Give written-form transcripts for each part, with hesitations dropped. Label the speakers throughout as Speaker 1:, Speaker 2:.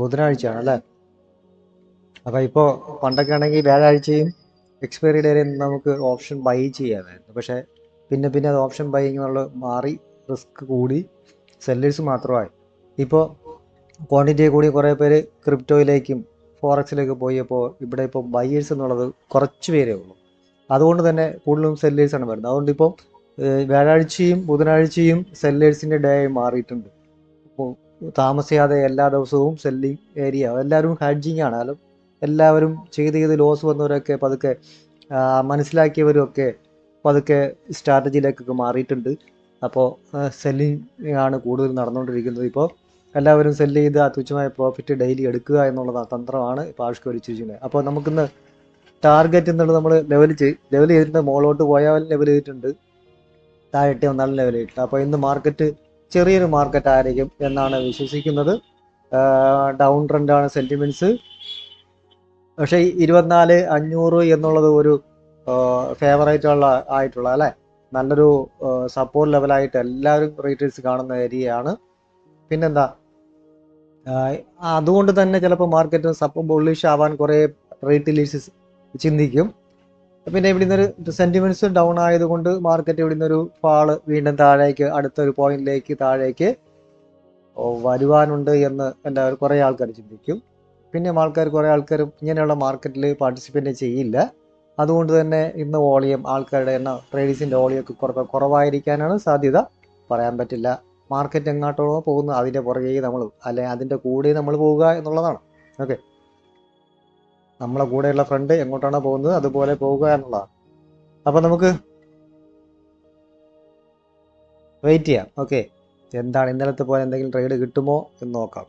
Speaker 1: ബുധനാഴ്ചയാണ് അല്ലേ? അപ്പോൾ ഇപ്പോൾ പണ്ടൊക്കെ ആണെങ്കിൽ വ്യാഴാഴ്ചയും എക്സ്പയറി ഡേയിൽ നമുക്ക് ഓപ്ഷൻ ബൈ ചെയ്യാമായിരുന്നു. പക്ഷേ പിന്നെ അത് ഓപ്ഷൻ ബൈ എന്നുള്ള മാറി, റിസ്ക് കൂടി, സെല്ലേഴ്സ് മാത്രമായി. ഇപ്പോൾ ക്വാണ്ടിറ്റി കൂടി കുറേ പേര് ക്രിപ്റ്റോയിലേക്കും ഫോറക്സിലേക്ക് പോയപ്പോൾ ഇവിടെ ഇപ്പോൾ ബയേഴ്സ് എന്നുള്ളത് കുറച്ച് പേരേ ഉള്ളൂ. അതുകൊണ്ട് തന്നെ കൂടുതലും സെല്ലേഴ്സാണ് വരുന്നത്. അതുകൊണ്ട് ഇപ്പോൾ വ്യാഴാഴ്ചയും ബുധനാഴ്ചയും സെല്ലേഴ്സിൻ്റെ ഡേ ആയി മാറിയിട്ടുണ്ട്. ഇപ്പോൾ താമസിയാതെ എല്ലാ ദിവസവും സെല്ലിങ് ഏരിയ, എല്ലാവരും ഹെഡ്ജിങ് ആണ്. അല്ല, എല്ലാവരും ചെയ്ത് ലോസ് വന്നവരൊക്കെ പതുക്കെ മനസ്സിലാക്കിയവരൊക്കെ പതുക്കെ സ്ട്രാറ്റജിയിലേക്കൊക്കെ മാറിയിട്ടുണ്ട്. അപ്പോൾ സെല്ലിങ് ആണ് കൂടുതൽ നടന്നുകൊണ്ടിരിക്കുന്നത്. ഇപ്പോൾ എല്ലാവരും സെല്ല് ചെയ്ത് ആ തുച്ഛമായ പ്രോഫിറ്റ് ഡെയിലി എടുക്കുക എന്നുള്ള തന്ത്രമാണ് ഇപ്പോൾ ആവിഷ്കരിച്ചിരിക്കുന്നത്. അപ്പോൾ നമുക്കിന്ന് ടാർഗറ്റ് എന്നുള്ളത് നമ്മൾ ലെവൽ ചെയ്തിട്ടുണ്ട്. മുകളിലോട്ട് പോയാൽ ലെവൽ ചെയ്തിട്ടുണ്ട്, താഴെട്ടി വന്നാലും ലെവൽ ചെയ്തിട്ടുണ്ട്. അപ്പോൾ ഇന്ന് മാർക്കറ്റ് ചെറിയൊരു മാർക്കറ്റ് ആയിരിക്കും എന്നാണ് വിശ്വസിക്കുന്നത്. ഡൗൺ ട്രെൻഡാണ് സെൻറ്റിമെൻറ്റ്സ്. പക്ഷേ 24,500 എന്നുള്ളത് ഒരു ഫേവറേറ്റ് ആയിട്ടുള്ള അല്ലേ, നല്ലൊരു സപ്പോർട്ട് ലെവലായിട്ട് എല്ലാവരും റീറ്റേഴ്സ് കാണുന്ന ഏരിയയാണ്. പിന്നെന്താ, അതുകൊണ്ട് തന്നെ ചിലപ്പോൾ മാർക്കറ്റ് ബുള്ളിഷ് ആവാൻ കുറേ റീറ്റെയിലേഴ്സ് ചിന്തിക്കും. പിന്നെ ഇവിടെ നിന്നൊരു സെൻറ്റിമെൻറ്റ്സ് ഡൗൺ ആയതുകൊണ്ട് മാർക്കറ്റ് ഇവിടെ നിന്നൊരു ഫാള് വീണ്ടും താഴേക്ക്, അടുത്തൊരു പോയിന്റിലേക്ക് താഴേക്ക് വരുവാനുണ്ട് എന്ന് എല്ലാവരും കുറേ ആൾക്കാർ ചിന്തിക്കും. പിന്നെ കുറേ ആൾക്കാർ ഇങ്ങനെയുള്ള മാർക്കറ്റിൽ പാർട്ടിസിപ്പേറ്റ് ചെയ്യില്ല. അതുകൊണ്ട് തന്നെ ഇന്ന് വോളിയം, ആൾക്കാരുടെ എണ്ണം, ട്രേഡേഴ്സിൻ്റെ വോളിയൊക്കെ കുറവായിരിക്കാനാണ് സാധ്യത. പറയാൻ പറ്റില്ല. മാർക്കറ്റ് എങ്ങോട്ടാണോ പോകുന്നത് അതിൻ്റെ പുറകെ നമ്മൾ, അല്ലെങ്കിൽ അതിൻ്റെ കൂടെ നമ്മൾ പോവുക എന്നുള്ളതാണ്. ഓക്കെ, നമ്മളെ കൂടെയുള്ള ഫ്രണ്ട് എങ്ങോട്ടാണോ പോകുന്നത് അതുപോലെ പോവുക എന്നുള്ളതാണ്. അപ്പം നമുക്ക് വെയിറ്റ് ചെയ്യാം. ഓക്കെ, എന്താണ് ഇന്നലത്തെ പോലെ എന്തെങ്കിലും ട്രേഡ് കിട്ടുമോ എന്ന് നോക്കാം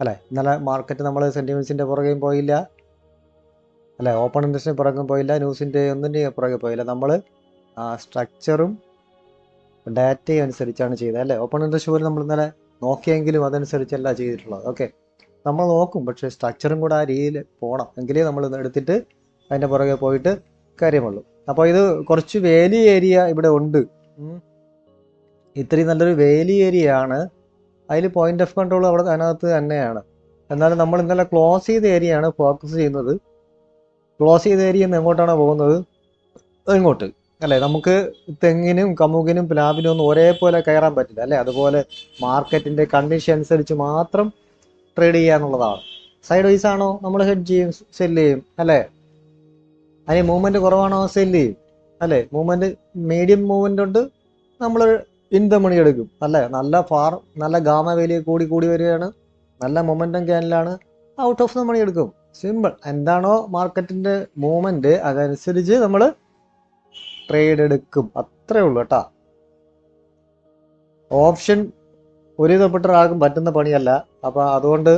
Speaker 1: അല്ലേ. ഇന്നലെ മാർക്കറ്റ് നമ്മൾ സെൻറ്റിമെൻറ്റ്സിൻ്റെ പുറകെയും പോയില്ല അല്ലേ, ഓപ്പൺ ഇൻട്രസ്റ്റിൻ്റെ പുറകെയും പോയില്ല, ന്യൂസിൻ്റെ ഒന്നിൻ്റെയും പുറകെ പോയില്ല. നമ്മൾ സ്ട്രക്ചറും ഡാറ്റയും അനുസരിച്ചാണ് ചെയ്തത് അല്ലേ. ഓപ്പൺ ഇൻട്രസ്റ്റ് പോലും നമ്മൾ ഇന്നലെ നോക്കിയെങ്കിലും അതനുസരിച്ചല്ല ചെയ്തിട്ടുള്ളത്. ഓക്കെ, നമ്മൾ നോക്കും, പക്ഷേ സ്ട്രക്ചറും കൂടെ ആ രീതിയിൽ പോകണം, എങ്കിലേ നമ്മൾ എടുത്തിട്ട് അതിൻ്റെ പുറകെ പോയിട്ട് കാര്യമുള്ളൂ. അപ്പോൾ ഇത് കുറച്ച് വേലി ഏരിയ ഇവിടെ ഉണ്ട്. ഇത്രയും നല്ലൊരു വേലി ഏരിയ ആണ്. അതിൽ പോയിന്റ് ഓഫ് കൺട്രോൾ അവിടെ അതിനകത്ത് തന്നെയാണ്. എന്നാലും നമ്മൾ ഇന്നലെ ക്ലോസ് ചെയ്ത ഏരിയ ആണ് ഫോക്കസ് ചെയ്യുന്നത്. ക്ലോസ് ചെയ്ത ഏരിയ എങ്ങോട്ടാണോ പോകുന്നത് ഇങ്ങോട്ട് അല്ലേ. നമുക്ക് തെങ്ങിനും കമുകിനും പ്ലാവിനും ഒന്നും ഒരേപോലെ കയറാൻ പറ്റില്ല അല്ലേ. അതുപോലെ മാർക്കറ്റിൻ്റെ കണ്ടീഷൻ അനുസരിച്ച് മാത്രം ട്രേഡ് ചെയ്യാന്നുള്ളതാണ്. സൈഡ് വൈസ് ആണോ നമ്മൾ ഹെഡ് ചെയ്യും, സെല്ല് ചെയ്യും അല്ലേ. അതിന് മൂവ്മെൻറ്റ് കുറവാണോ സെല്ല് ചെയ്യും അല്ലേ. മൂവ്മെൻറ്റ് മീഡിയം മൂവ്മെൻ്റ് ഉണ്ട്, നമ്മൾ ഇൻ ദ മണി എടുക്കും അല്ലേ. നല്ല ഗാമ വേലി കൂടി വരികയാണ്, നല്ല മൊമെൻറ്റം ക്യാനിലാണ്, ഔട്ട് ഓഫ് ദ മണി എടുക്കും. സിമ്പിൾ. എന്താണോ മാർക്കറ്റിൻ്റെ മൂവ്മെൻറ്റ് അതനുസരിച്ച് നമ്മൾ ട്രേഡ് എടുക്കും, അത്രേ ഉള്ളൂ കേട്ടോ. ഓപ്ഷൻ ഒരുവിധപ്പെട്ട ആർക്കും പറ്റുന്ന പണിയല്ല. അപ്പോൾ അതുകൊണ്ട്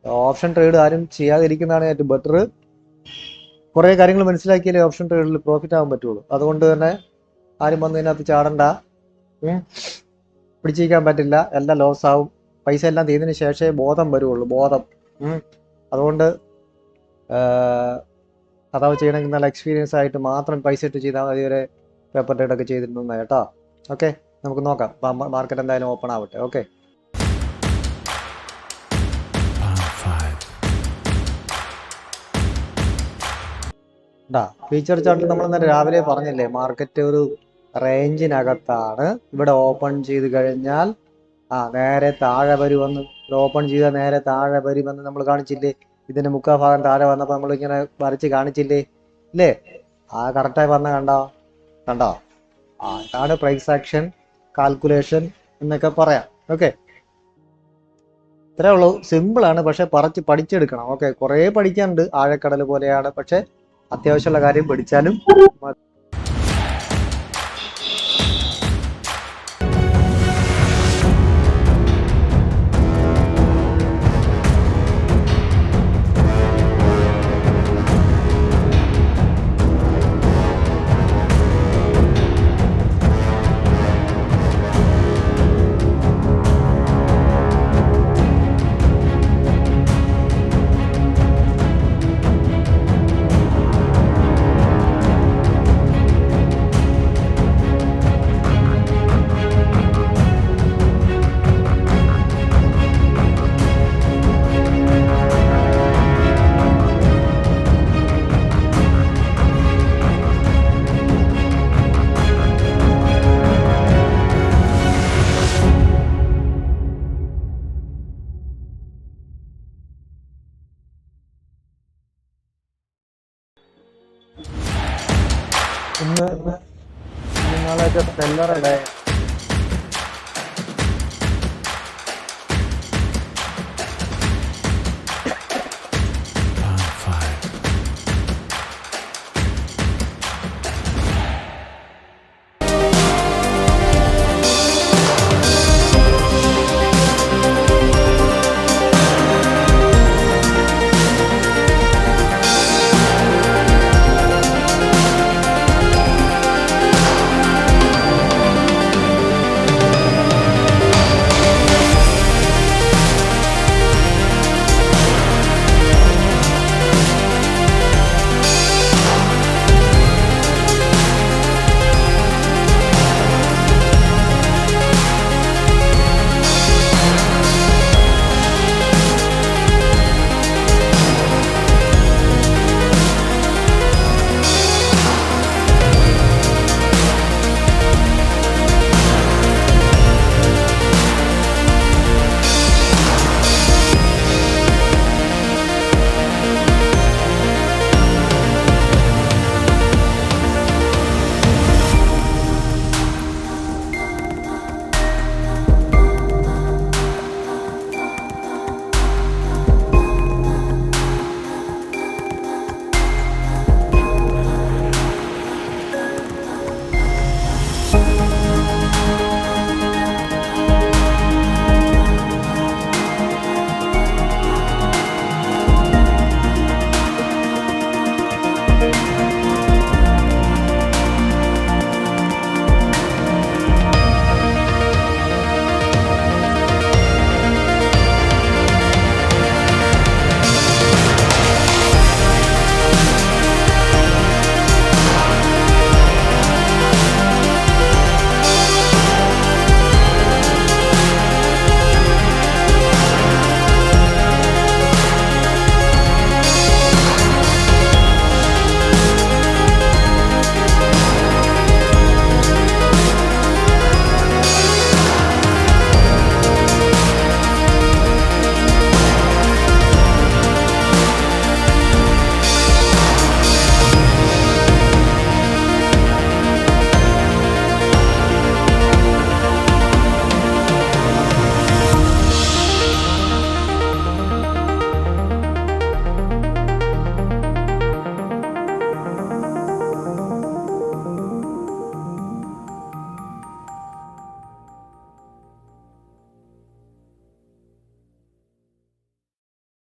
Speaker 1: ഓപ്ഷൻ ട്രേഡ് ആരും ചെയ്യാതിരിക്കുന്നതാണ് ഏറ്റവും ബെറ്റർ. കുറേ കാര്യങ്ങൾ മനസ്സിലാക്കിയാലേ ഓപ്ഷൻ ട്രേഡിൽ പ്രോഫിറ്റ് ആകാൻ പറ്റുള്ളൂ. അതുകൊണ്ട് തന്നെ ആരും വന്ന് ഇതിനകത്ത് ചാടണ്ട, പിടിച്ചിരിക്കാൻ പറ്റില്ല, എല്ലാം ലോസ് ആവും. പൈസ എല്ലാം തീർന്നതിന് ശേഷമേ ബോധം വരുള്ളൂ, ബോധം. അതുകൊണ്ട് അതാവ് ചെയ്യണമെങ്കിൽ നല്ല എക്സ്പീരിയൻസ് ആയിട്ട് മാത്രം പൈസ ഇട്ട് ചെയ്താൽ മതി. ഒരു പേപ്പർ ട്രേഡ് ഒക്കെ ചെയ്തിരുന്ന കേട്ടോ. ഓക്കെ, നമുക്ക് നോക്കാം. മാർക്കറ്റ് എന്തായാലും ഓപ്പൺ ആവട്ടെ. ഓക്കെ, ഫീച്ചർ ചാർട്ടിൽ നമ്മൾ ഇന്നലെ രാവിലെ പറഞ്ഞില്ലേ, മാർക്കറ്റ് ഒരു റേഞ്ചിനകത്താണ്. ഇവിടെ ഓപ്പൺ ചെയ്ത് കഴിഞ്ഞാൽ നേരെ താഴെ വരുമെന്ന്, ഓപ്പൺ ചെയ്താൽ നേരെ താഴെ വരുമെന്ന് നമ്മൾ കാണിച്ചില്ലേ. ഇതിൻ്റെ മുക്കാൽ ഭാഗം താഴെ വന്നപ്പോൾ നമ്മളിങ്ങനെ വരച്ച് കാണിച്ചില്ലേ ഇല്ലേ. കറക്റ്റായി പറഞ്ഞ കണ്ടോ. ഇതാണ് പ്രൈസ് ആക്ഷൻ കാൽക്കുലേഷൻ എന്നൊക്കെ പറയാം. ഓക്കെ, ഇത്രേ ഉള്ളൂ, സിമ്പിളാണ്. പക്ഷെ പഠിച്ചെടുക്കണം. ഓക്കെ, കുറേ പഠിക്കാനുണ്ട്, ആഴക്കടൽ പോലെയാണ്. പക്ഷെ അത്യാവശ്യമുള്ള കാര്യം പഠിച്ചാലും ഇന്ന് നാളെയൊക്കെ സെല്ലറുടെ